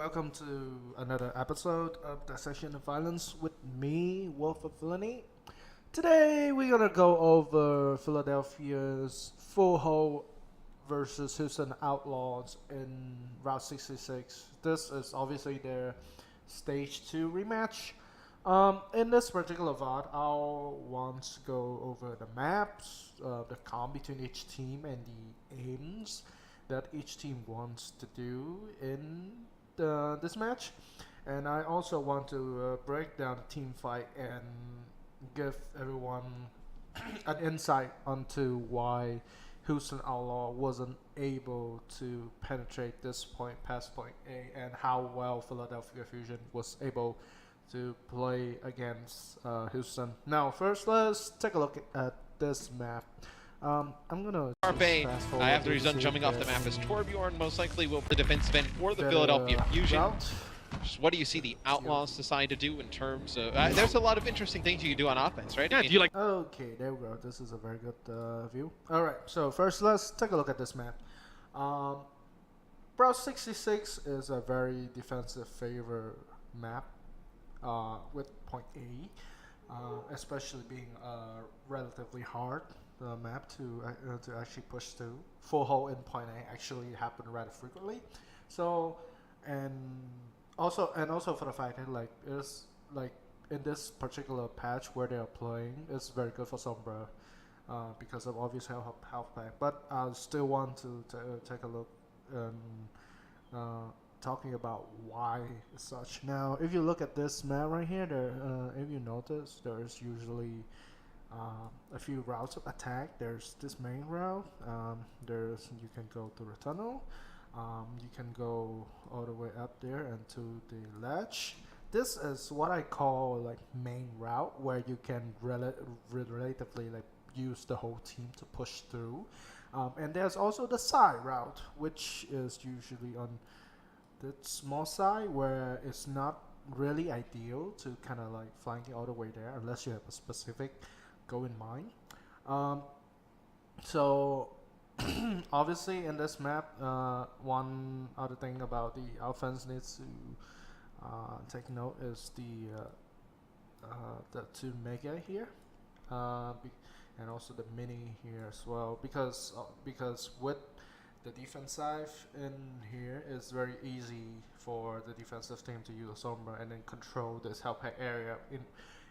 welcome to another episode of Dissection of Violence with me, Wolf of Villainy. Today we're gonna go over Philadelphia's full hold versus Houston Outlaws in Route 66. This is obviously their Stage 2 rematch. In this particular VOD, I'll want to go over the maps, the comp between each team, and the aims that each team wants to do in this match. And I also want to break down the team fight and give everyone an insight onto why Houston Outlaw wasn't able to penetrate this point past point A, and how well Philadelphia Fusion was able to play against Houston. Now, first, let's take a look at this map. I'm gonna Bane, after he's done jumping off the map, as Torbjorn most likely will be the defenseman for the Philadelphia Fusion. What do you see the Outlaws decide to do in terms of... there's a lot of interesting things you can do on offense, right? Yeah, do you like... Okay, there we go. This is a very good view. Alright, so first let's take a look at this map. Route 66 is a very defensive favor map with point A, especially being relatively hard map to actually push through. Full hole in point A actually happen rather frequently. So and also for the fact that it's in this particular patch where they are playing, it's very good for Sombra because of obvious health pack. But I still want to take a look talking about why it's such. Now, if you look at this map right here, if you notice, there's usually a few routes of attack. There's this main route. You can go through the tunnel. You can go all the way up there and to the ledge. This is what I call like main route, where you can relatively use the whole team to push through. And there's also the side route, which is usually on the small side, where it's not really ideal to kind of flanking all the way there unless you have a specific goal in mind. So obviously in this map, one other thing about the offense needs to take note is the two mega here, and also the mini here as well, because with the defense side in here, is very easy for the defensive team to use a Sombra and then control this health pack area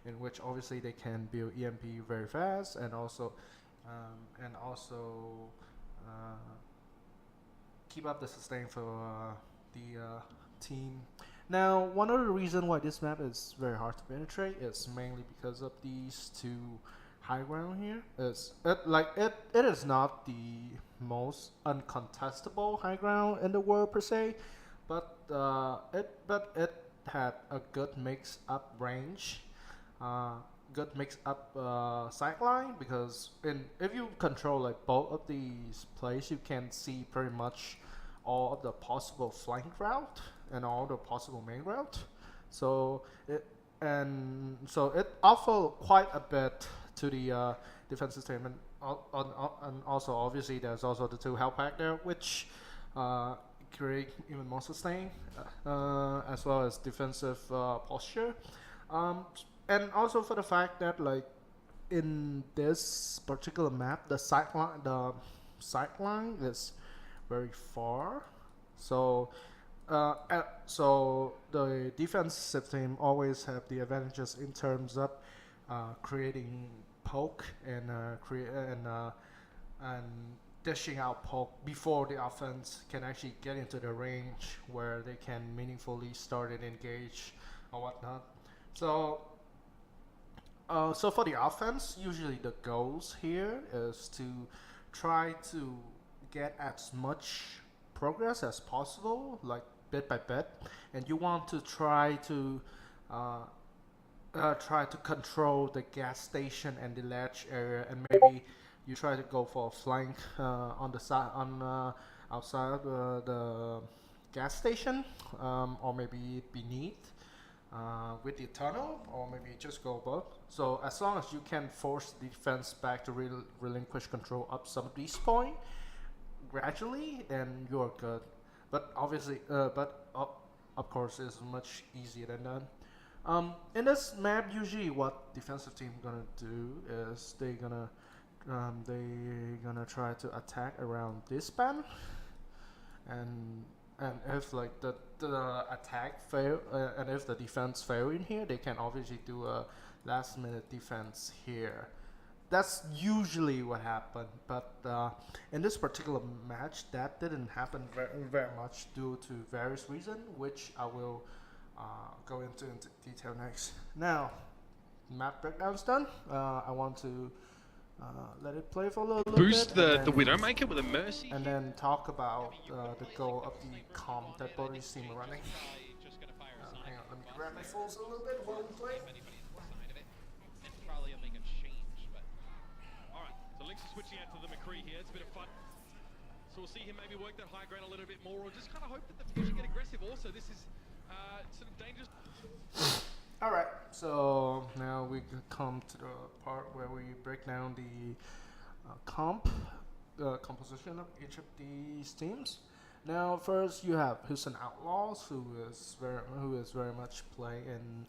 in which obviously they can build EMP very fast, and also keep up the sustain for the team. Now, one of the reasons why this map is very hard to penetrate is mainly because of these two high ground here. It is not the most uncontestable high ground in the world per se, but it had a good mix up range. Good mix up sideline, because if you control both of these plays, you can see pretty much all of the possible flank route and all the possible main route. So it offered quite a bit to the defensive team, and also obviously there's also the two health pack there, which create even more sustain, as well as defensive posture. And also for the fact that in this particular map, the sideline is very far, so the defensive team always have the advantages in terms of creating poke and dishing out poke before the offense can actually get into the range where they can meaningfully start and engage or whatnot. So for the offense, usually the goals here is to try to get as much progress as possible, bit by bit, and you want to try to control the gas station and the ledge area, and maybe you try to go for a flank on the side, outside of the gas station, or maybe beneath. With the tunnel, or maybe just go above. So as long as you can force the defense back to relinquish control up some of these points gradually, then you're good. But obviously, of course, is much easier than that. In this map, usually what defensive team gonna do is they gonna try to attack around this span, and if like the attack fail, and if the defense fail in here, they can obviously do a last minute defense here. That's usually what happened, but in this particular match, that didn't happen very much due to various reasons, which I will go into detail next. Now, map breakdown's done. I want to let it play for a little Boost bit. the Widowmaker with a Mercy. And then talk about the goal of the comp that both these teams are running. Hang on, let me grab my phones a little bit while we play. Lynx is switching out to the McCree here. It's a bit of fun. So we'll see him maybe work that high ground a little bit more, or just kind of hope that the Fusion get aggressive. Also, this is sort of dangerous. Alright, so now we come to the part where we break down the composition of each of these teams. Now, first you have Houston Outlaws, who is very much playing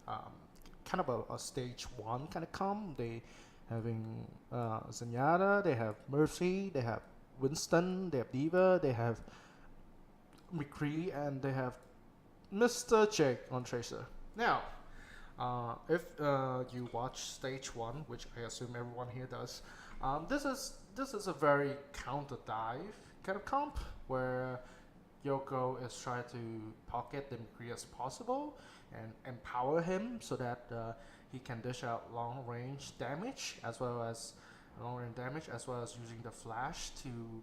kind of a stage 1 kind of comp. They having Zenyatta, they have Mercy, they have Winston, they have Diva, they have McCree, and they have Mr. Jake on Tracer. Now, if you watch stage 1, which I assume everyone here does, this is a very counter dive kind of comp where your goal is try to pocket the McCree as possible and empower him so that he can dish out long range damage as well as using the flash to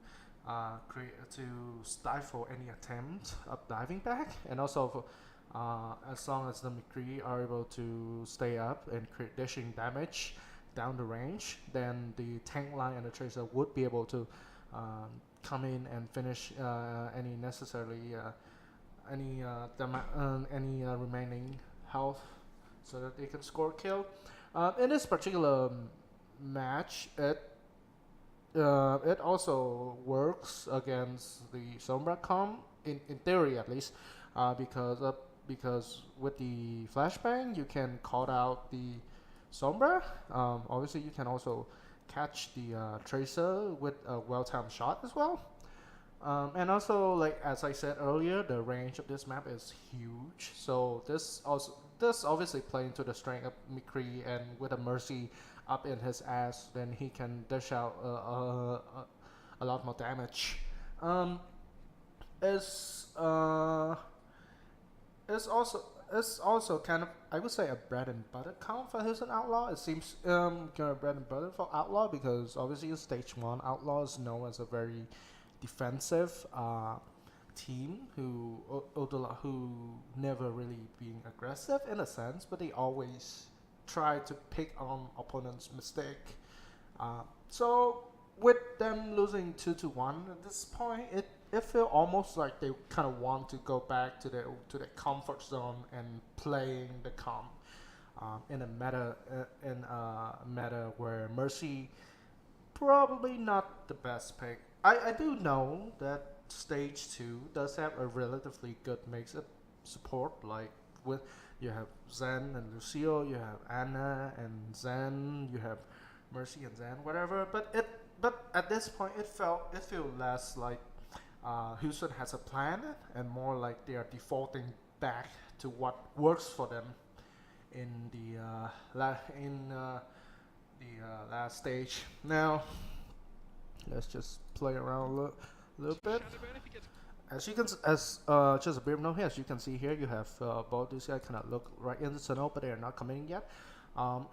stifle any attempt of diving back, and also as long as the McCree are able to stay up and create dishing damage down the range, then the tank line and the Tracer would be able to come in and finish any remaining health so that they can score a kill. In this particular match, it also works against the Sombra comp in theory at least, because with the flashbang you can call out the Sombra. Obviously you can also catch the Tracer with a well-timed shot as well. And also, like as I said earlier, the range of this map is huge. So this obviously playing to the strength of McCree, and with a Mercy up in his ass, then he can dish out a lot more damage. It's also kind of, I would say, a bread and butter count for Houston Outlaw. It seems kind of bread and butter for Outlaw because obviously in stage 1, Outlaw is known as a very defensive team who never really being aggressive in a sense, but they always try to pick on opponent's mistake. So with them losing 2-1 at this point, it feels almost like they kind of want to go back to their comfort zone and playing the comp in a meta where Mercy probably not the best pick. I do know that stage 2 does have a relatively good mix of support, like with you have Zen and Lucio, you have Anna and Zen, you have Mercy and Zen, whatever. But at this point, it feels less like Houston has a plan and more like they are defaulting back to what works for them in the last stage. Now, let's just play around a little bit. As you can, just a brief note here, as you can see here, you have both these guys kind of look right in the tunnel, but they are not coming in yet.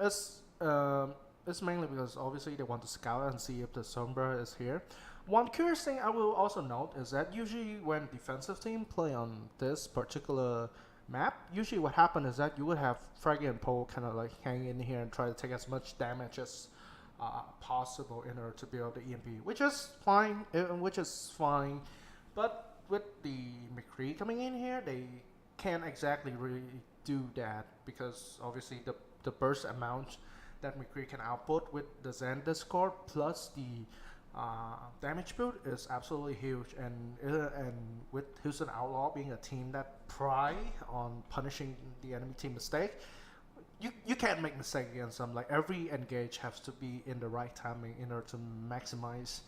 It's mainly because obviously they want to scout and see if the Sombra is here. One curious thing I will also note is that usually when defensive team play on this particular map, usually what happens is that you would have Fraggy and Poe kind of like hang in here and try to take as much damage as possible in order to build the EMP, which is fine. But with the McCree coming in here, they can't exactly really do that because obviously the burst amount that McCree can output with the Zen Discord plus the damage build is absolutely huge, and with Houston Outlaw being a team that pride on punishing the enemy team mistake, you can't make mistake against them. Like every engage has to be in the right timing in order to maximize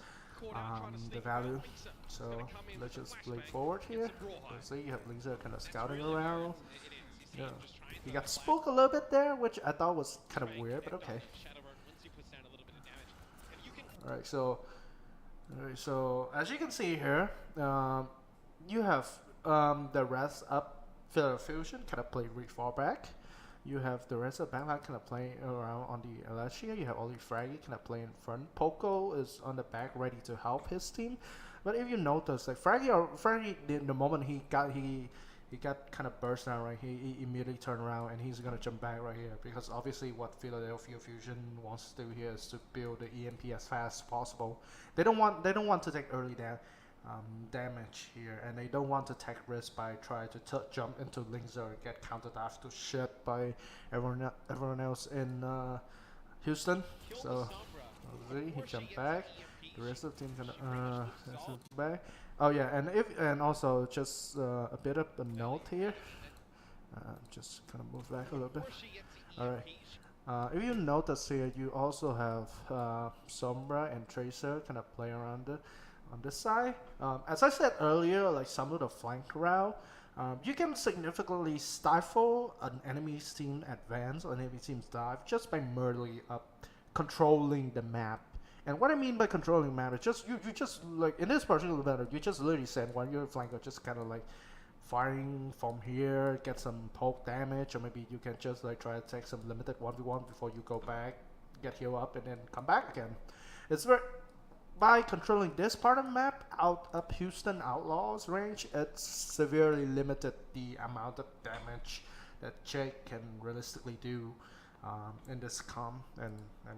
the value. So let's just play forward here. Let's see, you have Lingzer kind of scouting around. Yeah, he got spooked a little bit there, which I thought was kind of weird, but okay. Alright, so as you can see here, you have the rest up Philadelphia Fusion kind of play re-fall back. You have the rest of Backline kind of playing around on the Alachia. You have Oli Fraggy kind of playing in front. Poco is on the back ready to help his team. But if you notice, like Fraggy the moment he got kind of burst down right, he immediately turned around and he's gonna jump back right here, because obviously what Philadelphia Fusion wants to do here is to build the EMP as fast as possible. They don't want to take early damage here, and they don't want to take risk by trying to jump into Lingzer and get counter dash to shit by everyone else in Houston. So see, he jumped back. The rest of the team gonna back. Oh yeah, and also just a bit of a note here. Just kind of move back a little bit. All right. If you notice here, you also have Sombra and Tracer kind of play around on this side. As I said earlier, like some of the flank route, you can significantly stifle an enemy's team advance or enemy team's dive just by merely controlling the map. And what I mean by controlling map is just you just like in this particular battle, you just literally send one your flanker just kind of like firing from here, get some poke damage, or maybe you can just like try to take some limited 1v1 before you go back, get heal up, and then come back again. It's very by controlling this part of the map out of Houston Outlaws range, it's severely limited the amount of damage that Jake can realistically do in this comp. And I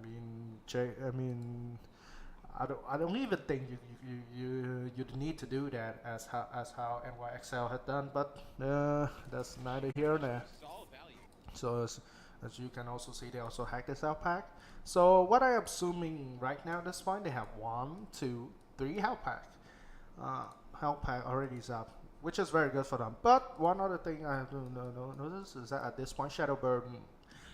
don't even think you need to do that as how NYXL had done, but that's neither here nor there. So as you can also see, they also hacked this out pack. So what I'm assuming right now at this point, they have 1, 2, 3 health pack. Health pack already is up, which is very good for them. But one other thing I have to notice is that at this point, Shadowburn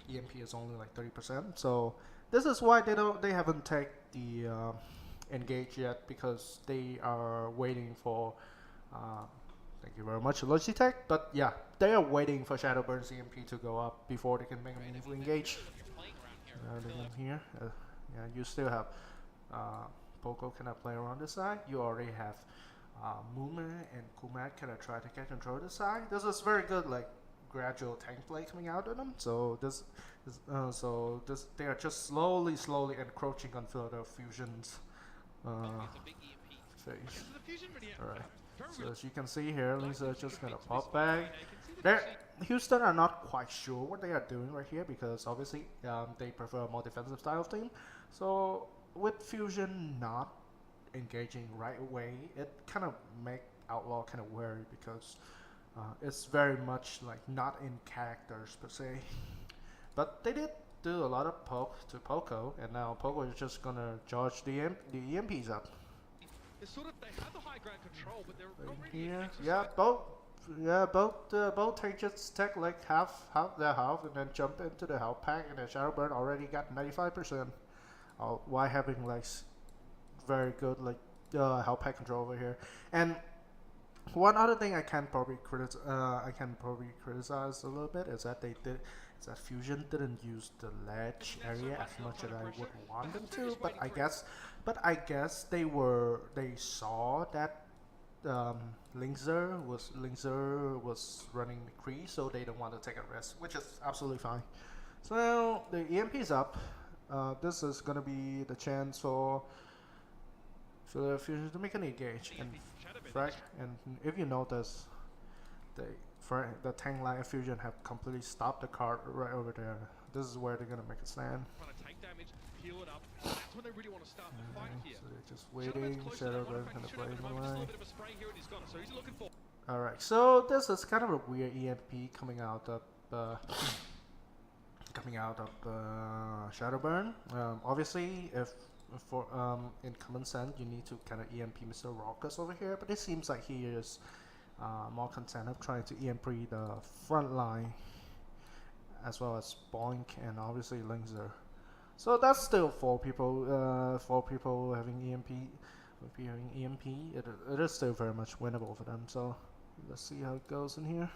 EMP is only like 30%. So this is why they haven't taken the engage yet, because they are waiting for. Thank you very much, Logitech. But yeah, they are waiting for Shadowburn's EMP to go up before they can make a meaningful engage. Here, yeah, you still have Poco kind of play around this side. You already have Muma and Kumat kind of try to get control of the side. This is very good, like gradual tank play coming out of them. So they are just slowly encroaching on Philadelphia Fusion's face. Alright. So as you can see here, Lisa just gonna pop back. Houston are not quite sure what they are doing right here, because obviously they prefer a more defensive style of team. So with Fusion not engaging right away, it kind of make Outlaw kind of worried, because it's very much like not in characters per se. But they did do a lot of poke to Poco, and now Poco is just gonna charge the EMPs up. It's sort of, they have the high ground control, but they're not really here. Yeah, both just take like half their health and then jump into the health pack, and then Shadowburn already got 95%. While having like very good like health pack control over here. And one other thing I can probably criticize a little bit is that Fusion didn't use the ledge area as much as I would want them to. But I guess they saw that Lingzer was running McCree, so they don't want to take a risk, which is absolutely fine. So the EMP is up. This is gonna be the chance for the Fusion to make an engage and frag. And if you notice, the tank line of Fusion have completely stopped the card right over there. This is where they're gonna make a stand. Trying to take damage, heal it up. That's when they really want to start the fight here. So they're just waiting. Shadowburn kind of playing the line. Alright, so this is kind of a weird EMP coming out of Shadowburn. Obviously, if for in common sense, you need to kind of EMP Mr. Raucous over here, but it seems like he is more content of trying to EMP the front line as well as Boink and obviously Linkzer. So that's still four people having EMP. If you're having EMP, it is still very much winnable for them. So let's see how it goes in here.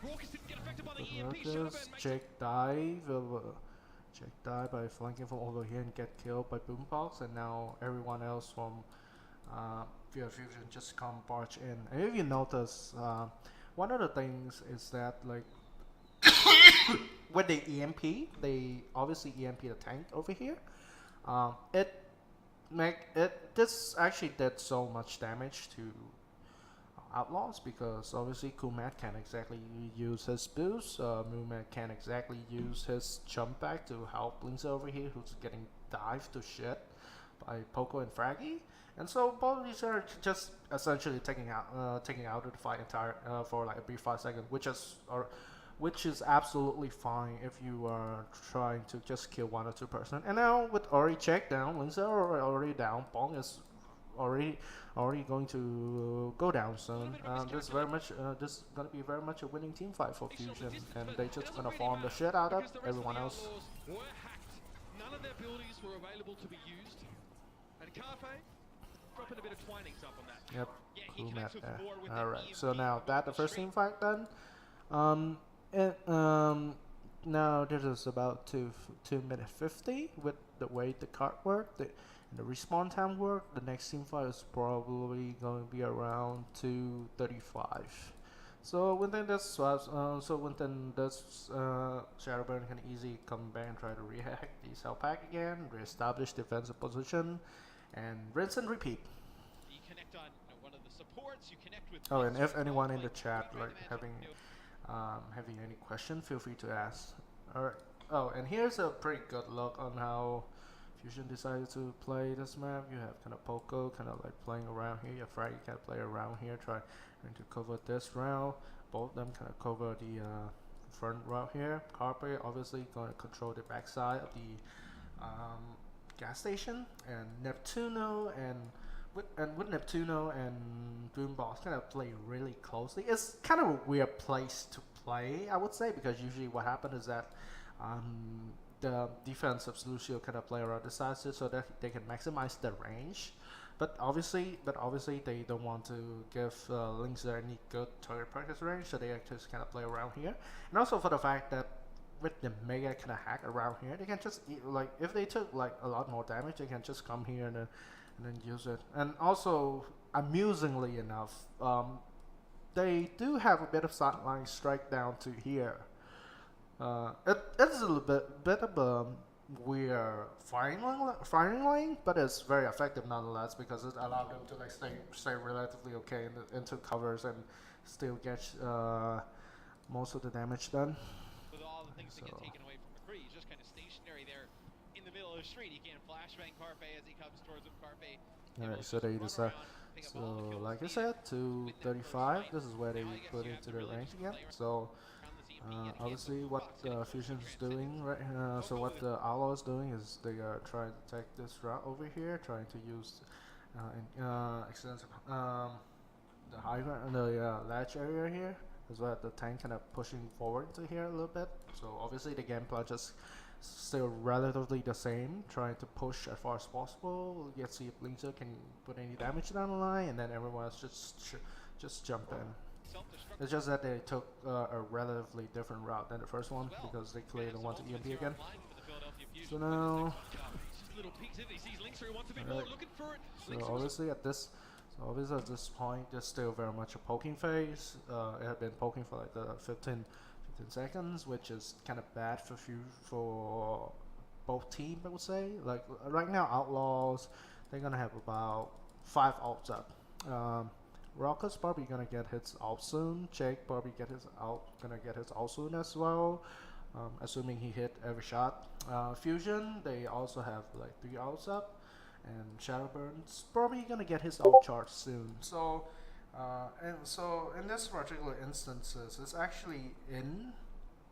Raucous didn't get affected by the EMP. Raucous, Jake dive by flanking from over here and get killed by Boombox, and now everyone else from Fear Fusion just come barge in. And if you notice, one of the things is that like when they EMP, they obviously EMP the tank over here. This actually did so much damage to Outlaws because obviously Kumat can't exactly use his boost. Mumet can't exactly use his jump back to help Lindsay over here, who's getting dived to shit by Poco and Fraggy. And so both of these are just essentially taking out of the fight entire for like a brief 5 seconds, which is absolutely fine if you are trying to just kill 1 or 2 person. And now with already checked down, Lindsay are already down, Bong is already going to go down soon. This is gonna be very much a winning team fight for Fusion, and they just gonna farm the shit out of everyone else. Were hacked. None of their abilities were available to be used. And Carpe dropping a bit of twinings up on that. Yep, Yeah, cool map there. with Alright, so now that the first team fight done, now this is about 2 minute 50 with the way the card worked. The respawn time work, the next team fight is probably going to be around 2:35. So within this swaps, Shadowburn can easily come back and try to rehack the cell pack again, reestablish defensive position, and rinse and repeat. You connect on one of the supports. You connect with. Oh, and if anyone in the chat like having any question, feel free to ask. All right. Oh, and here's a pretty good look on how Fusion decided to play this map. You have kind of Poco kind of like playing around here. You have Fraggy kind of play around here, trying to cover this route. Both of them kind of cover the front route here. Carpe obviously going to control the backside of the gas station, and Neptuno with Neptuno and Boombox kind of play really closely. It's kind of a weird place to play, I would say, because usually what happens is that the defense of Lucio kind of play around the sides so that they can maximize the range. But obviously they don't want to give Linkzer any good target practice range, so they just kind of play around here. And also for the fact that with the mega kind of hack around here, they can just like if they took like a lot more damage, they can just come here and then use it. And also, amusingly enough, they do have a bit of sideline strike down to here. It's a little bit of a weird firing lane, but it's very effective nonetheless because it allowed them to like stay relatively okay into covers and still get most of the damage done. With all the things that get taken away from McCree, he's just kind of stationary there in the middle of the street. He can't flashbang Carpe as he comes towards him. Carpe. Alright, so they decide. So like I said, 2:35. This is where they put into the range again. So. Obviously, what Fusion is doing right so what the Outlaw is doing is they are trying to take this route over here, trying to use extensive the high ground, the ledge area here, as well as the tank kind of pushing forward to here a little bit. So obviously the game plan just still relatively the same, trying to push as far as possible. Let's see if Linkzer can put any damage down the line, and then everyone else just jump in. It's just that they took a relatively different route than the first one because they clearly don't want to EMP again. So now, right. So obviously at this point, there's still very much a poking phase. It had been poking for like the 15 seconds, which is kind of bad for both teams, I would say. Like right now, Outlaws, they're gonna have about 5 ults up. Raucous probably gonna get his ult soon. Jake probably gonna get his ult soon as well, assuming he hit every shot. Fusion, they also have like 3 ults up, and Shadowburn's probably gonna get his ult charge soon. So, in this particular instances, it's actually in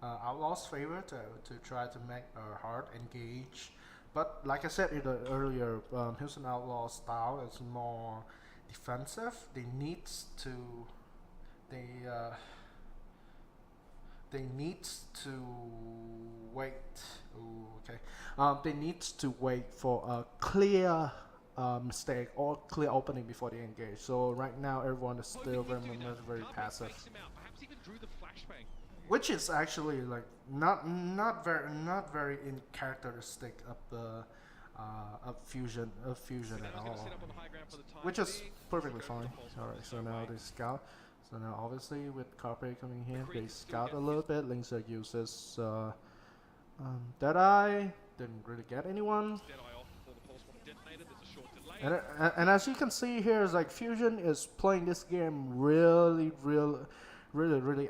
Outlaw's favor to try to make a hard engage but like I said in the earlier, Houston Outlaw style is more defensive. They they need to wait. Ooh, okay. They need to wait for a clear mistake or clear opening before they engage. So right now everyone is still very passive, which is actually like not very in characteristic of the of fusion at all, which is perfectly fine. All right, so now they scout. So now obviously with Carpe coming here, they scout a little bit. Linkser uses Deadeye, didn't really get anyone. And as you can see here, is like Fusion is playing this game really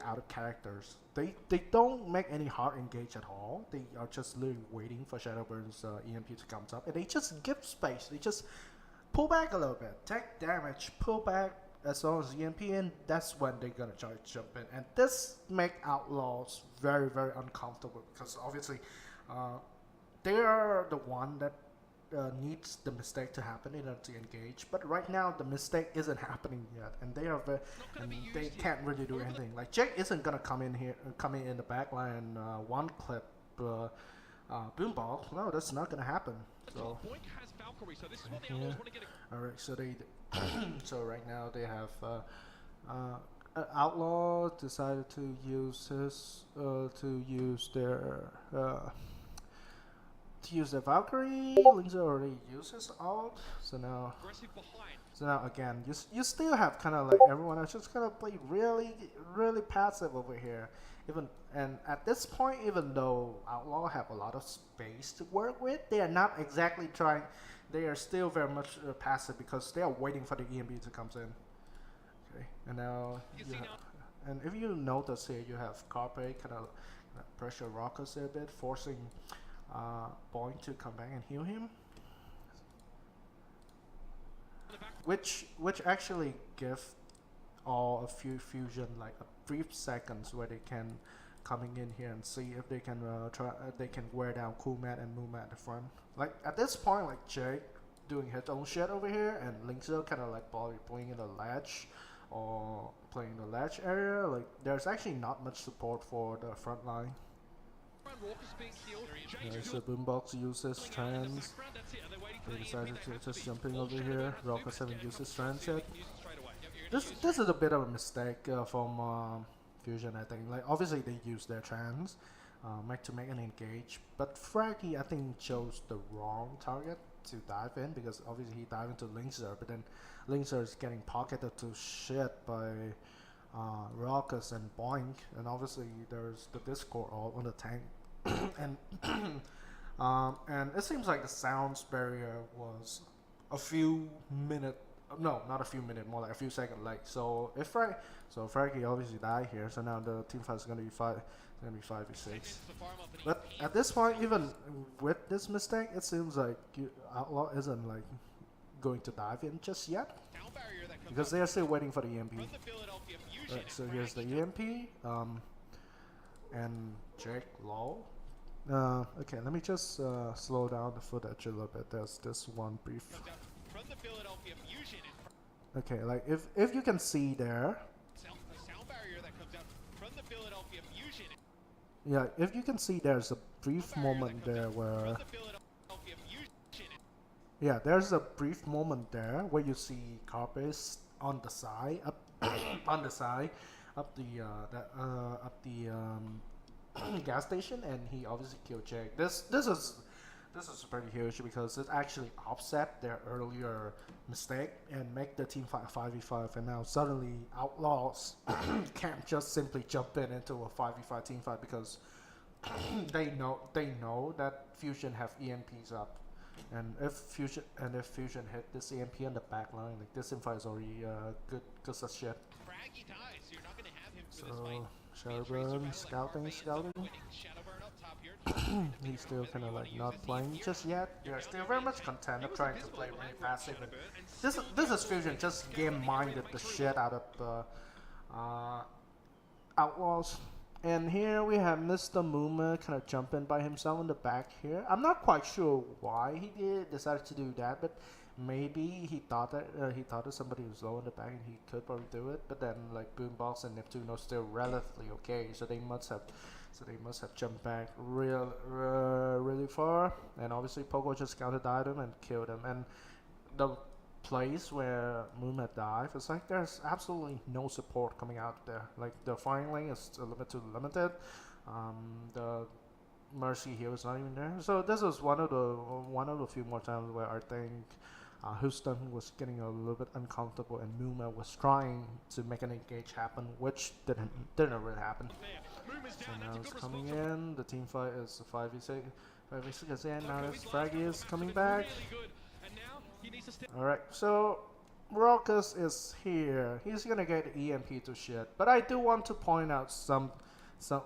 out of characters. They don't make any hard engage at all. They are just literally waiting for Shadowburn's EMP to come up, and they just give space. They just pull back a little bit, take damage, pull back as long as EMP in. That's when they're gonna try to jump in, and this make Outlaws very uncomfortable because obviously they are the one that needs the mistake to happen in order to engage, but right now the mistake isn't happening yet, and they can't really do anything. Like Jake isn't gonna come in the back line one clip Boomball. No, that's not gonna happen. So all right, so they so right now they have Outlaw decided to use their Valkyrie. Linkser already uses ult, so now again, you still have kind of like everyone else just kind of play really passive over here. And at this point, even though Outlaw have a lot of space to work with, they are not exactly trying. They are still very much passive because they are waiting for the EMB to come in. Okay, and now and if you notice here, you have Carpe kind of pressure Raucous a bit, forcing Boing to come back and heal him, which actually give all a few Fusion like a brief seconds where they can coming in here and see if they can they can wear down Coolmat and Moomat at the front. Like at this point, like Jake doing his own shit over here, and Linkser kind of like playing in the ledge or playing the ledge area. Like there's actually not much support for the front line. So Boombox uses trans. They decided to just jump in over here. Raucous haven't used his trans yet. This is a bit of a mistake from Fusion, I think. Like obviously they use their trans to make an engage, but Fraggy I think chose the wrong target to dive in, because obviously he dived into Linkser, but then Linkser is getting pocketed to shit by Raucous and Boink, and obviously there's the Discord all on the tank. And it seems like the sounds barrier was a few minutes, no, not a few minutes, more like a few seconds late. So if Fraggy obviously died here, so now the team fight is gonna be 5v6. But at this point, even with this mistake, it seems like Outlaw isn't like going to dive in just yet, because they are still waiting for the EMP. Right, so here's the EMP, and Jake low. Okay, let me just slow down the footage a little bit. There's this one brief. Okay, like if you can see there. Yeah, if you can see, there's a brief moment there where. Yeah, there's a brief moment there where you see Carpus on the side, on the side, up the gas station, and he obviously killed Jake. This is pretty huge because it actually offset their earlier mistake and make the team fight 5v5, and now suddenly Outlaws can't just simply jump into a 5v5 team fight because they know that Fusion have EMPs up, and if Fusion hit this EMP on the back line, like this team fight is already good as shit. So Shadowburn scouting. He's still kind of like not playing just yet. They're still very much content of trying to play really passive. And this is Fusion just game minded the shit out of the Outlaws. And here we have Mr. Muma kind of jumping by himself in the back here. I'm not quite sure why he decided to do that, but maybe he thought that somebody was low in the back and he could probably do it. But then like Boombox and Neptune are still relatively okay, so they must have jumped back really far. And obviously Pogo just counter died him and killed him. And the place where Muma died, it's like there's absolutely no support coming out there. Like the firing lane is a little bit too limited. The Mercy here is not even there. So this was one of the few more times where I think Houston was getting a little bit uncomfortable and Muma was trying to make an engage happen, which didn't really happen. So now it's coming in. The team fight is 5v6. 5v6 again. Now this Fraggy is coming back. Alright, so Raucus is here. He's gonna get EMP to shit. But I do want to point out something before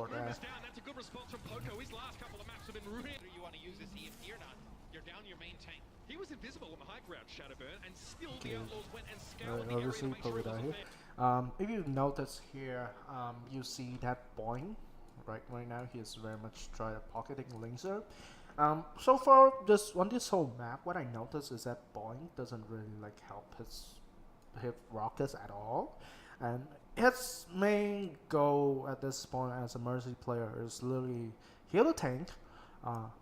that. That's a good response from Poco. His last couple of maps have been really... You want to use this EMP or not? You're down your main tank. He was invisible on the high ground, Shadowburn, and still the Outlaws went and scoured the area Obviously, to make sure it Pogo wasn't here. there. If you notice here, you see that Boing. Right now, he is very much trying to pocketing Linkser. So far, on this whole map, what I noticed is that Boing doesn't really like help hit Raucus at all, and his main goal at this point as a Mercy player is literally heal the tank,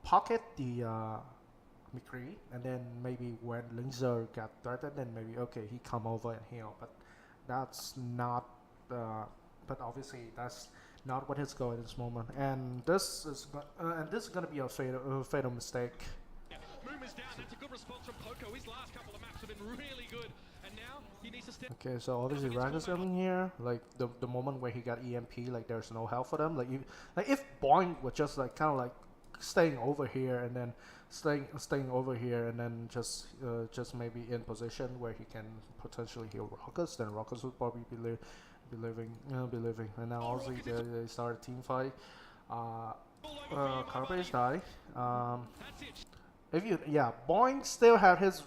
pocket the McCree, and then maybe when Linkser got threatened, then maybe okay he come over and heal, but that's not. But obviously that's not what his goal at this moment, and this is gonna be a fatal mistake. Muma's down. That's a good response from Poco. His last couple of maps have been really good, and now he needs to step. Okay, so obviously Rag is coming here. Like the moment where he got EMP, like there's no help for them. Like if Boing was just like kind of like staying over here and then staying over here and then just maybe in position where he can potentially heal Raucus, then Raucus would probably be living. And now obviously they start a team fight. Carbase die. Boing still had his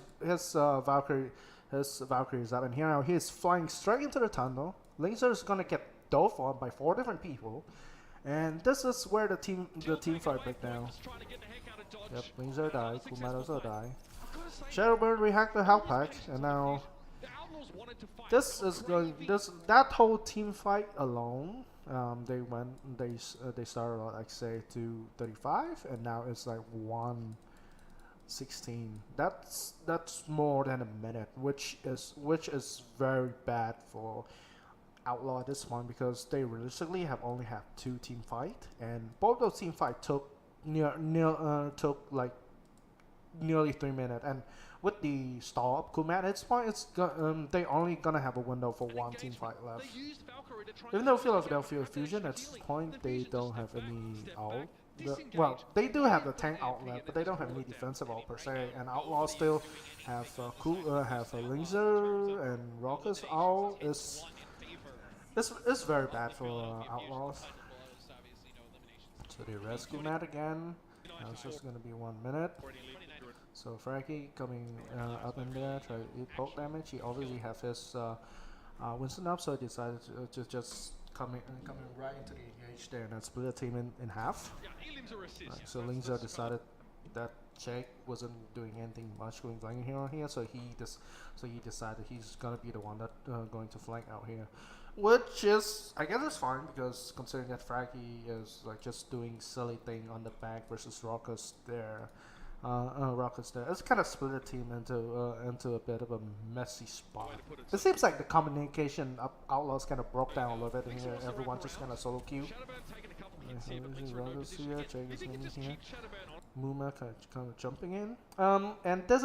Valkyries up, and here now he's flying straight into the tunnel. Laser is gonna get dove on by 4 different people, and this is where the team fight break down. Yep, Laser died. Kumat also died. Shadowburn rehacked the health pack, and now that whole team fight alone. They started at like say 235, and now it's like 116. That's more than a minute, which is very bad for Outlaw at this point, because they realistically only have 2 team fight, and both those team fight took like nearly 3 minutes, and with the stall up Kumat at this point, they only gonna have a window for 1 team fight left. Even though Philadelphia Fusion at this point they don't have any ult. Well, they do have the tank outlet, but they don't have any defensive ult per se. And Outlaw still have a Linkser and Raucus ult. It's very bad for Outlaws. So they rescue Matt again. Now it's just gonna be 1 minute. So Frankie coming up in there, try to eat poke damage. He obviously have his Winston up, so he decided to just coming right into the engage there, and then split the team in half. So Linkser decided that Jake wasn't doing anything much going flanking here on here, so he decided he's gonna be the one that going to flank out here, which is, I guess it's fine, because considering that Fraggy is like just doing silly thing on the back versus Raucus there. It's kind of split the team into a bit of a messy spot. It seems like the communication of Outlaws kind of broke down a little bit, and here everyone just kind of solo queue. Raucus here, Jake is in here. Muma kind of jumping in. And this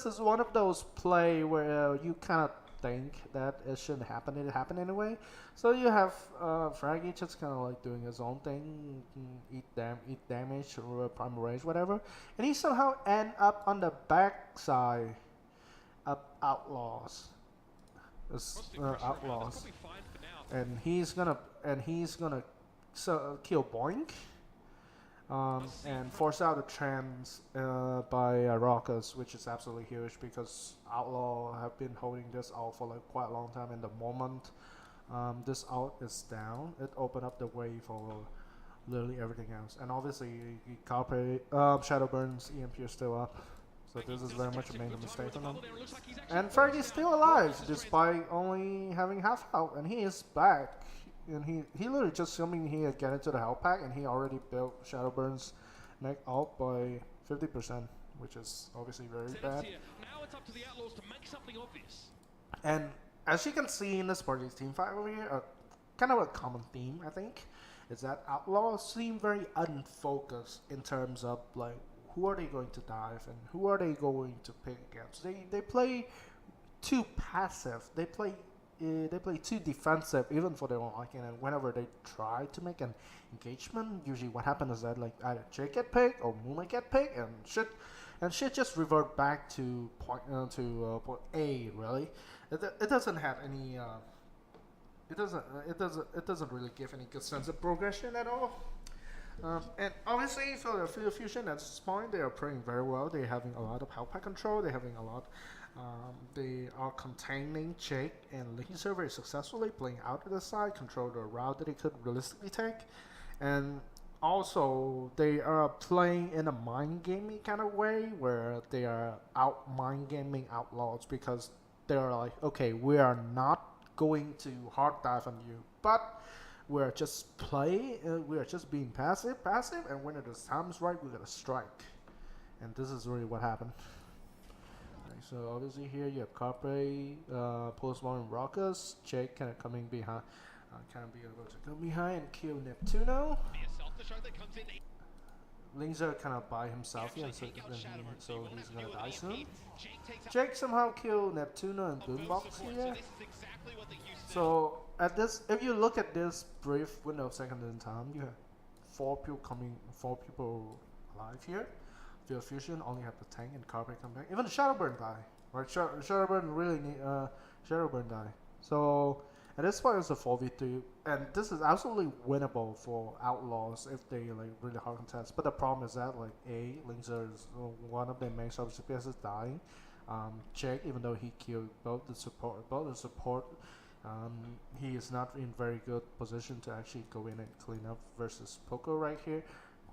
is one of those play where you kind of think that it shouldn't happen. It happened anyway. So you have Fraggy just kind of like doing his own thing, eat damage or prime range, whatever, and he somehow end up on the back side of Outlaws. And he's gonna kill Boink. And force out a trans by Raucus, which is absolutely huge, because Outlaw have been holding this out for like quite a long time. And the moment this ult is down, it opened up the way for literally everything else. And obviously, Carpe, Shadowburn's EMP is still up. So this is very much a major mistake on him. And Fergie's still alive despite only having half health, and he is back. And he literally just coming here, get into the health pack, and he already built Shadowburn's neck out by 50%, which is obviously very bad. Now it's up to the Outlaws to make something obvious. And as you can see in this party's team fight over here, kind of a common theme, I think, is that Outlaws seem very unfocused in terms of like who are they going to dive and who are they going to pick against. They play too passive. They play too defensive, even for their own liking. And whenever they try to make an engagement, usually what happens is that like either Jake get picked or Moonlight get picked, and shit just revert back to point A. Really, it doesn't have any. It doesn't really give any good sense of progression at all. And obviously, Philadelphia Fusion at this point, they are playing very well. They're having a lot of health pack control. They're having a lot. They are containing Jake and Laser very successfully, playing out of the side, control the route that they could realistically take. And also, they are playing in a mind gaming kind of way where they are out mind gaming Outlaws because they're like, okay, we are not going to hard dive on you, but we're just we are just being passive, and when the time is right, we're gonna strike. And this is really what happened. Right, so obviously here you have Carpe, Postmodern Raucous, Jake kind of coming behind, kind of be able to come behind and kill Neptuno. Lingzer kind of by himself here, so he's gonna die soon. Jake somehow killed Neptuno and Boombox here. So at this, if you look at this brief window of second in time, you have four people alive here. Field Fusion only have the tank and Carpe come back. Even the Shadowburn die, right? Shadowburn really need Shadowburn die. So at this point it's a 4v3, and this is absolutely winnable for Outlaws if they like really hard contest. But the problem is that like Lingzer is one of their main sub CPS is dying. Jake, even though he killed both the support, he is not in very good position to actually go in and clean up versus Poco right here.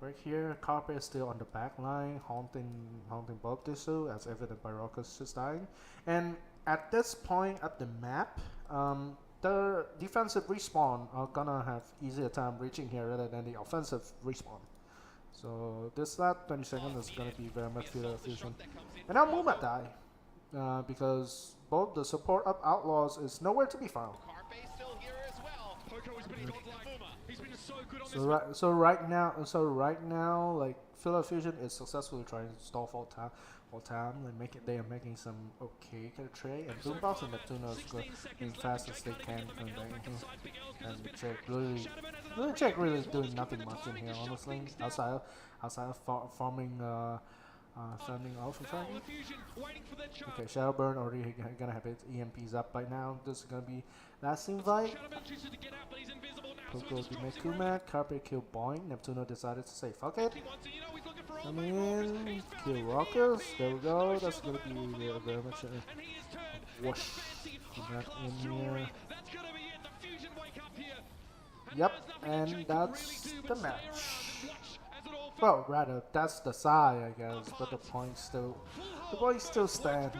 Right here, Carpe is still on the back line, haunting both Disu, as evident by Raucous just dying. And at this point up the map, the defensive respawn are gonna have easier time reaching here rather than the offensive respawn. So this last 20 seconds is gonna be very much Field Fusion. And now Movement die, because both the support of Outlaws is nowhere to be found. So right now, like Field Fusion is successfully trying to stall for time, and they are making some okay kind of trade, and Boombox and Neptuno is going fast as they can from there. And Jake really doing nothing much in here, honestly, outside of farming Alpha Fragment. Okay, Shadowburn already gonna have its EMPs up by now. This is gonna be last invite. Poco Dimekumak, Carpe kill Boing. Neptuno decided to say fuck it. Come in, kill Raucous. There we go. That's gonna be very much a whoosh from that in here. Yep, and that's the match. Well, rather, that's the side, I guess, but the points still stand.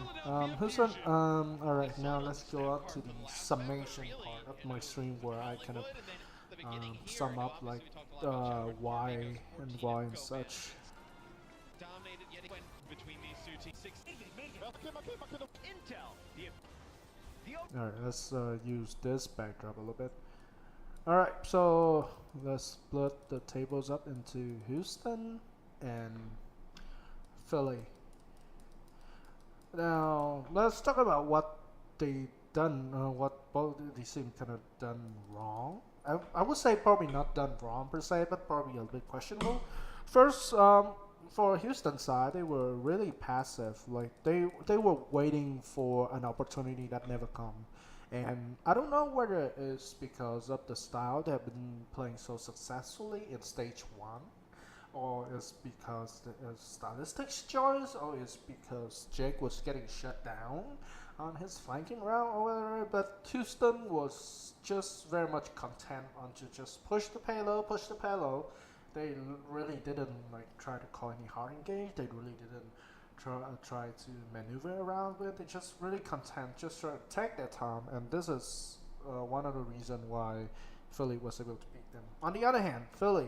Who's on? Alright, now let's go on to the summation part of my stream where I kind of sum up like why and such. Alright, let's use this backdrop a little bit. Alright, so let's split the tables up into Houston and Philly. Now, let's talk about what they done, what both they seem kind of done wrong. I would say probably not done wrong per se, but probably a bit questionable. First, for Houston side, they were really passive. Like they were waiting for an opportunity that never come. And I don't know whether it is because of the style they have been playing so successfully in stage 1, or it's because the stylistics choice, or it's because Jake was getting shut down. on his flanking route or whatever, but Houston was just very much content on to just push the payload, push the payload. They really didn't like try to call any hard engage. They really didn't try to maneuver around with. They just really content, just try to take their time, and this is one of the reasons why Philly was able to beat them. On the other hand, Philly,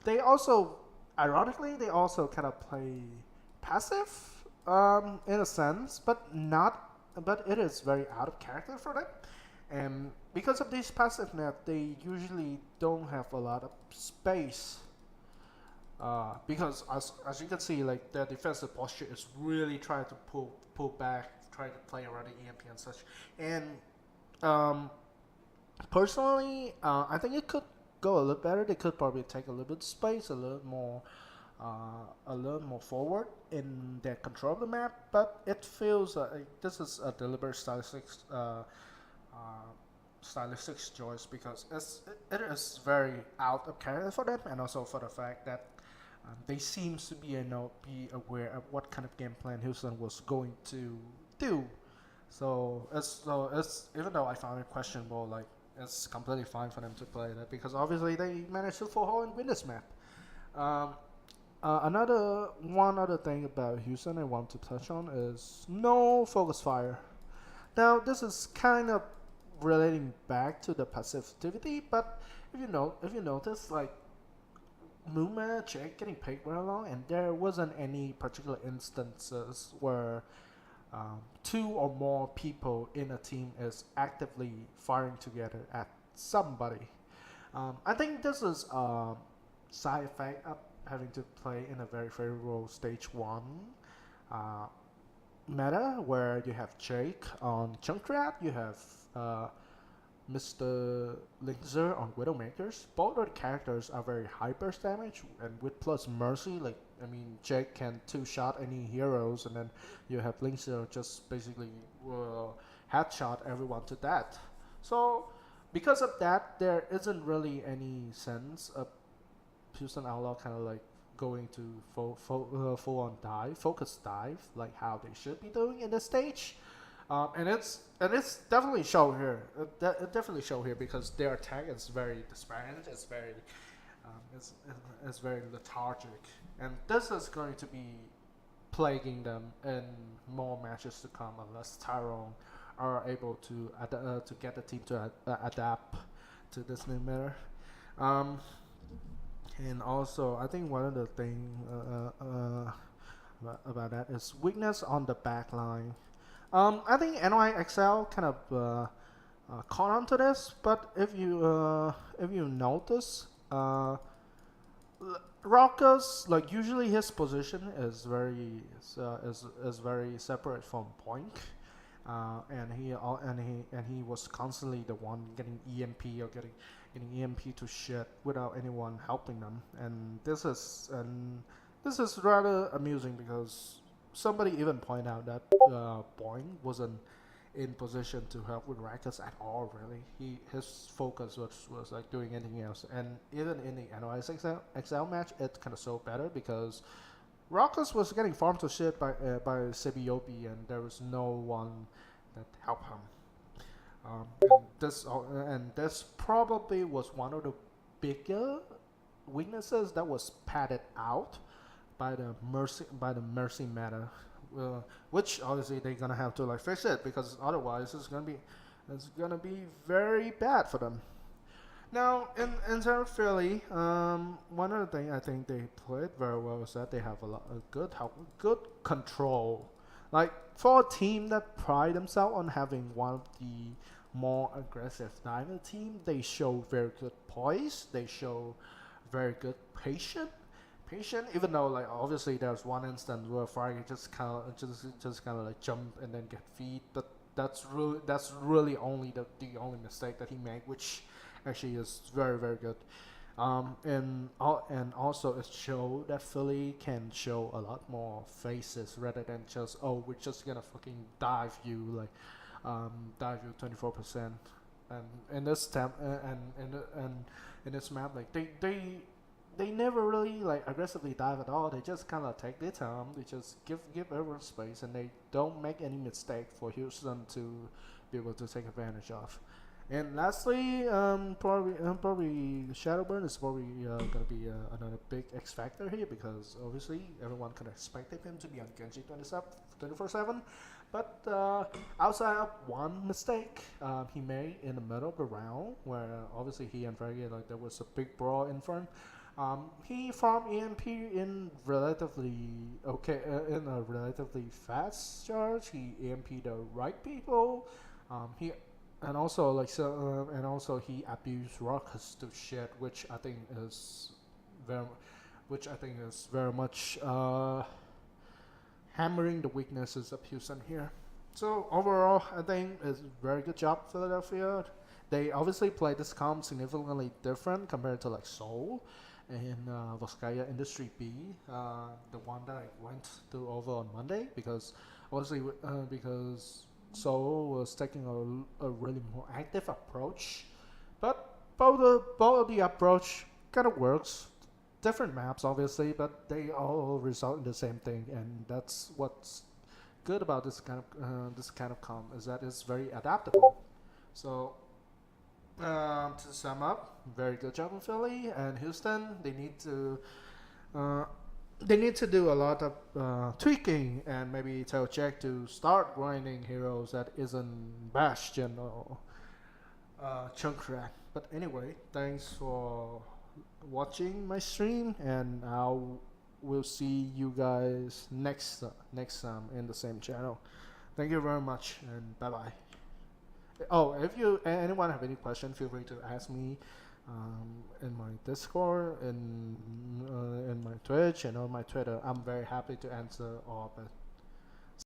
they also, ironically, they also kind of play passive in a sense, but not. But it is very out of character for them, and because of this passiveness, they usually don't have a lot of space. Because as you can see, like their defensive posture is really trying to pull back, try to play around the EMP and such. And um, personally, I think it could go a little better. They could probably take a little bit of space, a little more forward in their control of the map. But it feels like this is a deliberate stylistic choice because it is very out of character for them, and also for the fact that they seems to be aware of what kind of game plan Houston was going to do. So it's even though I found it questionable, like it's completely fine for them to play that because obviously they managed to full hole and win this map. Um, one other thing about Houston I want to touch on is no focus fire. Now this is kind of relating back to the passivity, but if you notice, like Muma Jake getting paid very long, and there wasn't any particular instances where two or more people in a team is actively firing together at somebody. I think this is a side effect of having to play in a very favorable stage one uh, meta where you have Jake on Junkrat, you have Mr. Linkzer on Widowmakers. Both of the characters are very high burst damage, and with plus Mercy, like I mean, Jake can two-shot any heroes, and then you have Linkzer just basically headshot everyone to death. So because of that, there isn't really any sense of Houston Outlaw kind of like going to full on dive, focus dive, like how they should be doing in this stage. And it's definitely show here. It definitely show here because their attack is very disparate. It's very lethargic, and this is going to be plaguing them in more matches to come unless Tyrone are able to get the team to adapt to this new meta. Um, and also, I think one of the thing about that is weakness on the back line. I think NYXL kind of caught on to this, but if you notice, Rockus, like usually his position is very separate from Point, and he was constantly the one getting EMP or getting EMP to shit without anyone helping them, and this is rather amusing because somebody even pointed out that Boing wasn't in position to help with Rackets at all. Really, his focus was like doing anything else. And even in the NOS XL match, it kind of showed better because Rockus was getting farmed to shit by Sebiobi, and there was no one that helped him. And this probably was one of the bigger weaknesses that was padded out by the mercy meta, which obviously they're gonna have to like fix it because otherwise it's gonna be very bad for them. Now in terms of Philly, one other thing I think they played very well is that they have a good control. Like for a team that pride themselves on having one of the more aggressive diamond team, they show very good poise. They show very good patience, even though like obviously there's one instance where Froggy just kind of like jump and then get feed, but that's really only the only mistake that he made, which actually is very very good. And also it showed that Philly can show a lot more faces rather than just, oh, we're just gonna fucking dive you, like dive you 24%. And in this and in this map, like they they never really like aggressively dive at all. They just kind of take their time. They just give everyone space, and they don't make any mistake for Houston to be able to take advantage of. And lastly, probably Shadowburn is probably gonna be another big X factor here because obviously everyone could expect him to be on Genji 24/7, but outside of one mistake he made in the middle of the round, where obviously he and Frege like there was a big brawl in front. He farmed EMP in in a relatively fast charge. He EMP'd the right people. He and also and also he abused rockets to shit, which I think is very, very much hammering the weaknesses of Houston here. So overall, I think it's a very good job, Philadelphia. They obviously played this comp significantly different compared to like Seoul and Voskaya Industry B, the one that I went through over on Monday, because obviously because Seoul was taking a really more active approach, but both of the approach kind of works. Different maps, obviously, but they all result in the same thing, and that's what's good about this kind of comp is that it's very adaptable. So to sum up, very good job in Philly and Houston. Uh, they need to do a lot of tweaking and maybe tell Jack to start grinding heroes that isn't Bastion or Junkrat. But anyway, thanks for watching my stream, and I will see you guys next time in the same channel. Thank you very much, and bye bye. Oh, if anyone have any question, feel free to ask me in my Discord, in my Twitch, and on my Twitter. I'm very happy to answer all of it.